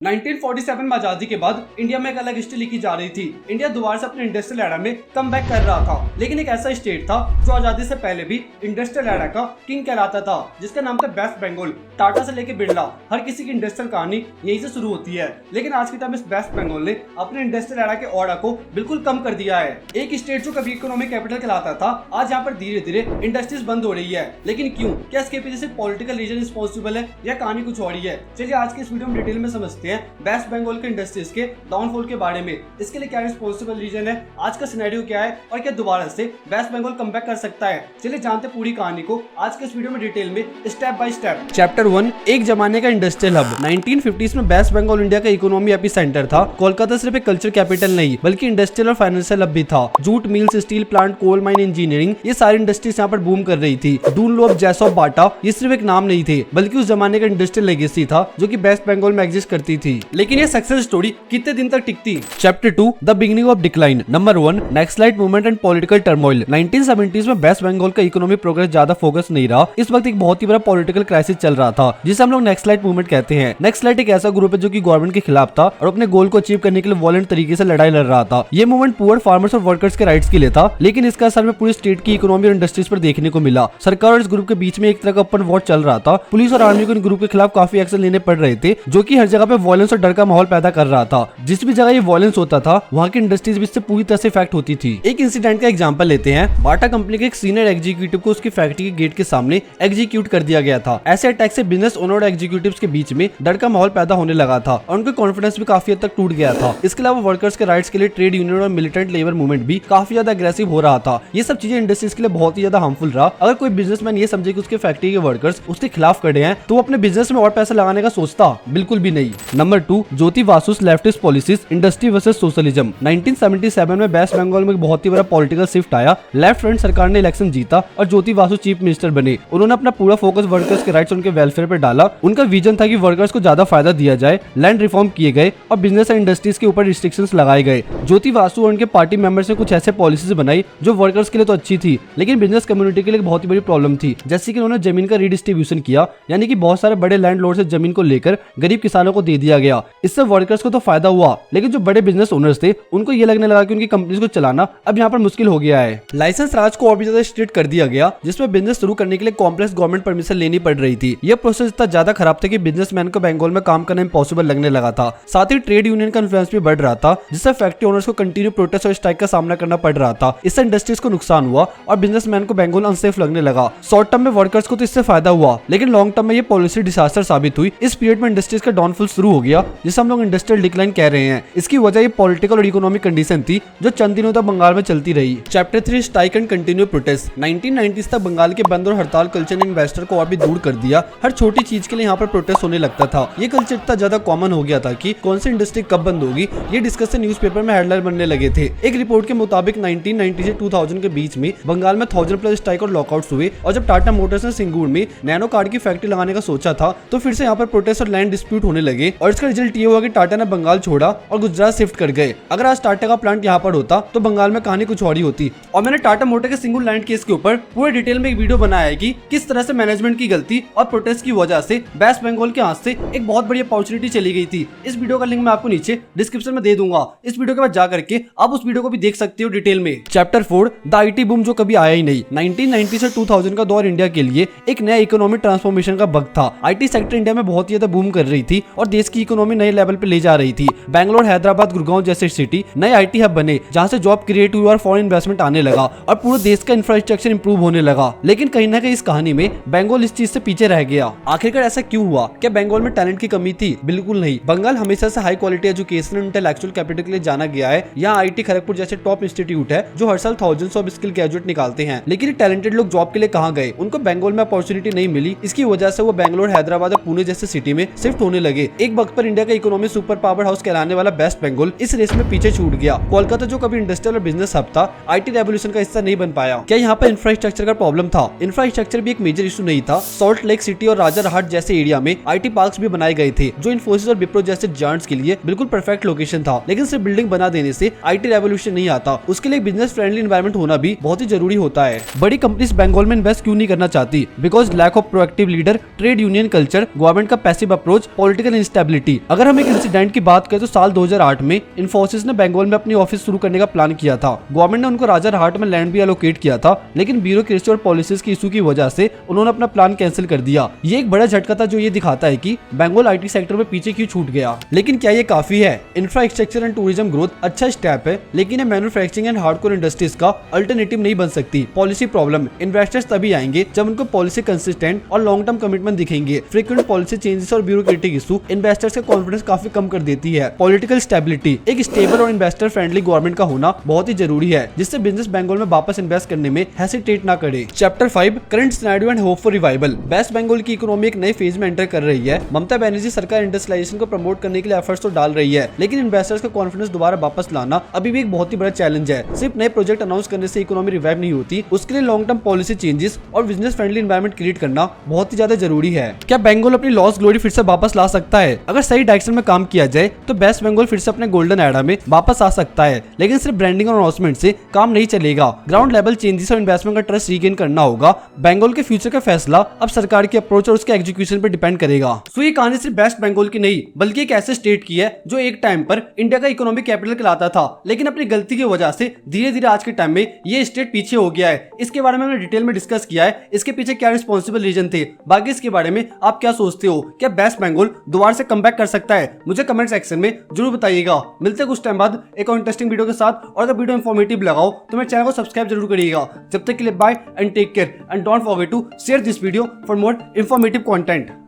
1947 में आजादी के बाद इंडिया में एक अलग हिस्ट्री लिखी जा रही थी। इंडिया दोबारा से अपने इंडस्ट्रियल एरा में कमबैक कर रहा था, लेकिन एक ऐसा स्टेट था जो आजादी से पहले भी इंडस्ट्रियल एरा का किंग कहलाता था, जिसका नाम था वेस्ट बंगाल। टाटा से लेकर बिरला, हर किसी की इंडस्ट्रियल कहानी यहीं से शुरू होती है। लेकिन आज के टाइम इस वेस्ट बंगाल ने अपने इंडस्ट्रियल एरा के ऑर्डर को बिल्कुल कम कर दिया है। एक स्टेट जो कभी इकोनॉमिक कैपिटल कहलाता था, आज यहाँ पर धीरे धीरे इंडस्ट्रीज बंद हो रही है। लेकिन क्यों? क्या इसके पीछे सिर्फ पॉलिटिकल रीजन रिस्पॉन्सिबल है या कहानी कुछ और ही है? चलिए आज के इस वीडियो में डिटेल में समझते हैं वेस्ट बंगाल के इंडस्ट्रीज के डाउनफॉल के बारे में। इसके लिए क्या रिस्पॉन्सिबल रीजन है, आज का सिनेरियो क्या है और क्या दोबारा से वेस्ट बंगाल कमबैक कर सकता है। चलिए जानते पूरी कहानी को आज के इस वीडियो में डिटेल में स्टेप बाय स्टेप। चैप्टर 1, एक जमाने का इंडस्ट्रियल हब। 1950s में वेस्ट बंगाल इंडिया का इकोनॉमी एपिसेंटर था। कोलकाता सिर्फ एक कल्चर कैपिटल नहीं बल्कि इंडस्ट्रियल और फाइनेंशियल हब भी था। Jute mills, steel plant, coal mine, engineering, ये सारी इंडस्ट्रीज यहाँ पर बूम कर रही थी। डूनलोप, जैसॉप, बाटा ये सिर्फ एक नाम नहीं थे बल्कि उस जमाने का इंडस्ट्रियल लेगेसी था जो कि वेस्ट बंगाल में एग्जिस्ट करती थी। लेकिन ये सक्सेस स्टोरी कितने दिन तक टिकती? Chapter 2, the beginning of decline. Number 1, Naxalite movement and political turmoil. 1970s में वेस्ट बंगाल का इकोनॉमिक प्रोग्रेस ज्यादा फोकस नहीं रहा। इस वक्त एक बहुत ही बड़ा पॉलिटिकल क्राइसिस चल रहा था जिसे हम लोग नक्सलाइट मूवमेंट कहते हैं। नक्सलाइट एक ऐसा ग्रुप है जो कि गवर्नमेंट के खिलाफ था और अपने गोल को अचीव करने के लिए वॉलेंट तरीके से लड़ाई लड़ रहा था। ये मूवमेंट पुअर फार्मर्स और वर्कर्स के राइट्स के लिए था, लेकिन इसका असर में पूरी स्टेट की इकोनॉमी और इंडस्ट्रीज पर देखने को मिला। सरकार और इस ग्रुप के बीच में एक तरह का ओपन वॉर चल रहा था। पुलिस और आर्मी को इन ग्रुप के खिलाफ काफी एक्शन लेने पड़ रहे थे, जो कि हर जगह पे वॉयलेंस और डर का माहौल पैदा कर रहा था। जिस भी जगह ये वॉयलेंस होता था वहाँ की इंडस्ट्रीज भी इससे पूरी तरह से इफेक्ट होती थी। एक इंसिडेंट का एग्जांपल लेते हैं। बाटा कंपनी के एक सीनियर एग्जीक्यूटिव को उसकी फैक्ट्री के गेट के सामने एग्जीक्यूट कर दिया गया था। ऐसे अटैक से बिजनेस ओनर और एग्जीक्यूटिव्स के बीच में डर का माहौल पैदा होने लगा था और उनका कॉन्फिडेंस भी काफी हद तक टूट गया था। इसके अलावा वर्कर्स के राइट्स के लिए ट्रेड यूनियन और मिलिटेंट लेबर मूवमेंट भी काफी ज्यादा अग्रेसिव हो रहा था। ये सब चीजें इंडस्ट्रीज के लिए बहुत ही ज्यादा हार्मफुल रहा। अगर कोई बिजनेसमैन ये समझे कि उसके फैक्ट्री के वर्कर्स उसके खिलाफ खड़े हैं तो वो अपने बिजनेस में और पैसा लगाने का सोचता बिल्कुल भी नहीं। Number 2, Jyoti Basu's leftist policies, industry versus socialism. 1977 में वेस्ट बंगाल में एक बहुत ही बड़ा पॉलिटिकल शिफ्ट आया। लेफ्ट फ्रंट सरकार ने इलेक्शन जीता और ज्योति वासु चीफ मिनिस्टर बने। उन्होंने अपना पूरा फोकस वर्कर्स के राइट्स और उनके वेलफेयर पर डाला। उनका विजन था कि वर्कर्स को ज्यादा फायदा दिया जाए। लैंड रिफॉर्म किए गए और बिजनेस एंड इंडस्ट्रीज के ऊपर रिस्ट्रिक्शंस लगाए गए। ज्योति वासु और उनके पार्टी मेंबर्स ने कुछ ऐसे पॉलिसीज बनाई जो वर्कर्स के लिए तो अच्छी थी, लेकिन बिजनेस कम्युनिटी के लिए बहुत ही बड़ी प्रॉब्लम थी। जैसे कि उन्होंने जमीन का रीडिस्ट्रीब्यूशन किया, यानी कि बहुत सारे बड़े लैंडलॉर्ड से जमीन को लेकर गरीब किसानों को दे दिया गया। इससे वर्कर्स को तो फायदा हुआ, लेकिन जो बड़े बिजनेस ओनर्स थे उनको ये लगने लगा कि उनकी कंपनीज को चलाना अब यहाँ पर मुश्किल हो गया है। लाइसेंस राज को और भी ज्यादा स्ट्रिक्ट कर दिया गया, जिसमें बिजनेस शुरू करने के लिए कॉम्प्लेक्स गवर्नमेंट परमिशन लेनी पड़ रही थी। यह प्रोसेस इतना ज्यादा खराब था कि बिजनेसमैन को बंगाल में काम करना इम्पॉसिबल लगने लगा था। साथ ही ट्रेड यूनियन का इन्फ्लुएंस भी बढ़ रहा था, जिससे फैक्ट्री ओनर्स को कंटिन्यू प्रोटेस्ट और स्ट्राइक का सामना करना पड़ रहा था। इससे इंडस्ट्रीज को नुकसान हुआ और बिजनेसमैन को बंगाल अनसेफ लगने लगा। शॉर्ट टर्म में वर्कर्स को तो इससे फायदा हुआ, लेकिन लॉन्ग टर्म में ये पॉलिसी डिजास्टर साबित हुई। इस पीरियड में इंडस्ट्रीज का डाउनफॉल शुरू हो गया, जिसे हम लोग इंडस्ट्रियल डिक्लाइन कह रहे हैं। इसकी वजह ये पॉलिटिकल और इकोनॉमिक कंडीशन थी जो चंद दिनों तक बंगाल में चलती रही। Chapter 3, strike and continue protest. 1990s तक बंगाल के बंद और हड़ताल कल्चर ने इन्वेस्टर को और भी दूर कर दिया। हर छोटी चीज के लिए यहाँ पर प्रोटेस्ट होने लगता था। ये कल्चर इतना ज्यादा कॉमन हो गया था कि कौन सी इंडस्ट्री कब बंद होगी ये डिस्कशन न्यूज़पेपर में हेडलाइन बनने लगे थे। एक रिपोर्ट के मुताबिक 1990 से 2000 के बीच में बंगाल में 1000+ स्ट्राइक और लॉकआउट्स हुए। और जब टाटा मोटर्स ने सिंगूर में नैनो कार की फैक्ट्री लगाने का सोचा था तो फिर से यहाँ पर प्रोटेस्ट और लैंड डिस्प्यूट होने लगे और इसका रिजल्ट ये हुआ कि टाटा ने बंगाल छोड़ा और गुजरात शिफ्ट कर गए। अगर आज टाटा का प्लांट यहाँ पर होता तो बंगाल में कहानी कुछ और ही होती। और मैंने टाटा मोटर के सिंगल लैंड केस के ऊपर पूरे डिटेल में एक वीडियो बनाया है कि किस तरह से मैनेजमेंट की गलती और प्रोटेस्ट की वजह से वेस्ट बंगाल के हाथ से एक बहुत बड़ी अपॉर्चुनिटी चली गई थी। इस वीडियो का लिंक मैं आपको नीचे डिस्क्रिप्शन में दे दूंगा। इस वीडियो के बाद जाकर के आप उस वीडियो को भी देख सकते हो डिटेल में। चैप्टर 4, द आईटी बूम जो कभी आया ही नहीं। 1990 से 2000 का दौर इंडिया के लिए एक नया इकोनॉमिक ट्रांसफॉर्मेशन का वक्त था। आईटी सेक्टर इंडिया में बहुत ही ज्यादा बूम कर रही थी और देश की इकोनॉमी नए लेवल पे ले जा रही थी। बैंगलोर, हैदराबाद, गुड़गांव जैसे सिटी नए आईटी हब बने, जहां से जॉब क्रिएट हुई और फॉरेन इन्वेस्टमेंट आने लगा और पूरे देश का इंफ्रास्ट्रक्चर इंप्रूव होने लगा। लेकिन कहीं ना कहीं इस कहानी में बंगाल इस चीज से पीछे रह गया। आखिरकार ऐसा क्यों हुआ? क्या बंगाल में टैलेंट की कमी थी? बिल्कुल नहीं। बंगाल हमेशा से हाई क्वालिटी एजुकेशन और इंटेलेक्चुअल कैपिटल के लिए जाना गया है। यहाँ आईटी खड़गपुर जैसे टॉप इंस्टीट्यूट है जो हर साल थाउजेंड्स ऑफ स्किल ग्रेजुएट निकालते हैं। लेकिन टैलेंटेड लोग जॉब के लिए कहाँ गए? उनको बंगाल में अपॉर्चुनिटी नहीं मिली। इसकी वजह से वो बैंगलोर, हैदराबाद और पुणे जैसे सिटी में शिफ्ट होने लगे। एक वक्त पर इंडिया का इकोनॉमी सुपर पावर हाउस कहलाने वाला वेस्ट बंगाल इस रेस में पीछे छूट गया। कोलकाता जो कभी इंडस्ट्रियल और बिजनेस हब था, आईटी रेवोल्यूशन का हिस्सा नहीं बन पाया। क्या यहाँ पर इंफ्रास्ट्रक्चर का प्रॉब्लम था? इंफ्रास्ट्रक्चर भी एक मेजर इशू नहीं था। सॉल्ट लेक सिटी और राजारहाट जैसे एरिया में आईटी पार्क्स भी बनाए गए थे जो इन्फोसिस और विप्रो जैसे जायंट्स के लिए बिल्कुल परफेक्ट लोकेशन था। लेकिन सिर्फ बिल्डिंग बना देने से आईटी रेवोल्यूशन नहीं आता, उसके लिए बिजनेस फ्रेंडली एनवायरनमेंट होना भी बहुत ही जरूरी होता है। बड़ी कंपनीज बंगाल में इन्वेस्ट क्यों नहीं करना चाहती? Because lack of proactive leader, trade union culture, government का passive approach, political instability stability. अगर हम एक इंसिडेंट की बात करें तो साल 2008 में इन्फोसिस ने बंगाल में अपनी ऑफिस शुरू करने का प्लान किया था। गवर्नमेंट ने उनको राजारहाट में लैंड भी एलोकेट किया था, लेकिन ब्यूरोक्रेसी और पॉलिसीज की इशू की वजह से उन्होंने अपना प्लान कैंसिल कर दिया। ये एक बड़ा झटका था जो ये दिखाता है कि बंगाल आईटी सेक्टर में पीछे क्यों छूट गया। लेकिन क्या ये काफी है? इंफ्रास्ट्रक्चर एंड टूरिज्म ग्रोथ अच्छा स्टेप है, लेकिन ये मैन्युफैक्चरिंग एंड हार्डकोर इंडस्ट्रीज का अल्टरनेटिव नहीं बन सकती। Policy problem. इन्वेस्टर्स तभी आएंगे जब उनको पॉलिसी कंसिस्टेंट और लॉन्ग टर्म कमिटमेंट दिखेंगे। फ्रीक्वेंट पॉलिसी चेंजेस और ब्यूरोक्रेटिक इशू इन्वेस्टर्स का कॉन्फिडेंस काफी कम कर देती है। Political stability. एक स्टेबल और इन्वेस्टर फ्रेंडली गवर्नमेंट का होना बहुत ही जरूरी है, जिससे बिजनेस बंगाल में वापस इन्वेस्ट करने में हेसिटेट ना करे। Chapter 5 current scenario and hope for revival. West Bengal की इकोनॉमी एक नए फेज में एंटर कर रही है। ममता बनर्जी सरकार इंडस्ट्रियलाइजेशन को प्रमोट करने के लिए एफर्ट्स तो डाल रही है, लेकिन इन्वेस्टर्स का कॉन्फिडेंस दोबारा वापस लाना अभी भी एक बहुत ही बड़ा चैलेंज है। सिर्फ नए प्रोजेक्ट अनाउंस करने से इकोनॉमी रिवाइव नहीं होती, उसके लिए लॉन्ग टर्म पॉलिसी चेंजेस और बिजनेस फ्रेंडली एनवायरनमेंट क्रिएट करना बहुत ही ज्यादा जरूरी है। क्या बंगाल अपनी लॉस्ट ग्लोरी फिर से वापस ला सकता है? अगर सही डायरेक्शन में काम किया जाए तो वेस्ट बंगाल फिर से अपने गोल्डन एरा में वापस आ सकता है, लेकिन सिर्फ ब्रांडिंग और अनाउंसमेंट से काम नहीं चलेगा। ग्राउंड लेवल चेंजेस और इन्वेस्टमेंट का ट्रस्ट रीगेन करना होगा। बंगाल के फ्यूचर का फैसला अब सरकार की अप्रोच और उसके एग्जीक्यूशन पर डिपेंड करेगा। सो ये कहानी सिर्फ वेस्ट बंगाल की नहीं, बल्कि एक ऐसे स्टेट की है जो एक टाइम पर इंडिया का इकोनॉमिक कैपिटल कहलाता था, लेकिन अपनी गलती की वजह से धीरे धीरे आज के टाइम में ये स्टेट पीछे हो गया है। इसके बारे में हमने डिटेल में डिस्कस किया है, इसके पीछे क्या रिस्पॉन्सिबल रीजन थे। बाकी इसके बारे में आप क्या सोचते हो? क्या वेस्ट बंगाल दोबारा से कमबैक कर सकता है? मुझे कमेंट सेक्शन में जरूर बताइएगा। मिलते हैं कुछ टाइम बाद एक और इंटरेस्टिंग वीडियो के साथ, और अगर वीडियो इन्फॉर्मेटिव लगाओ तो मेरे चैनल को सब्सक्राइब जरूर करिएगा। जब तक के लिए bye and take care and don't forget to share this video for more informative content.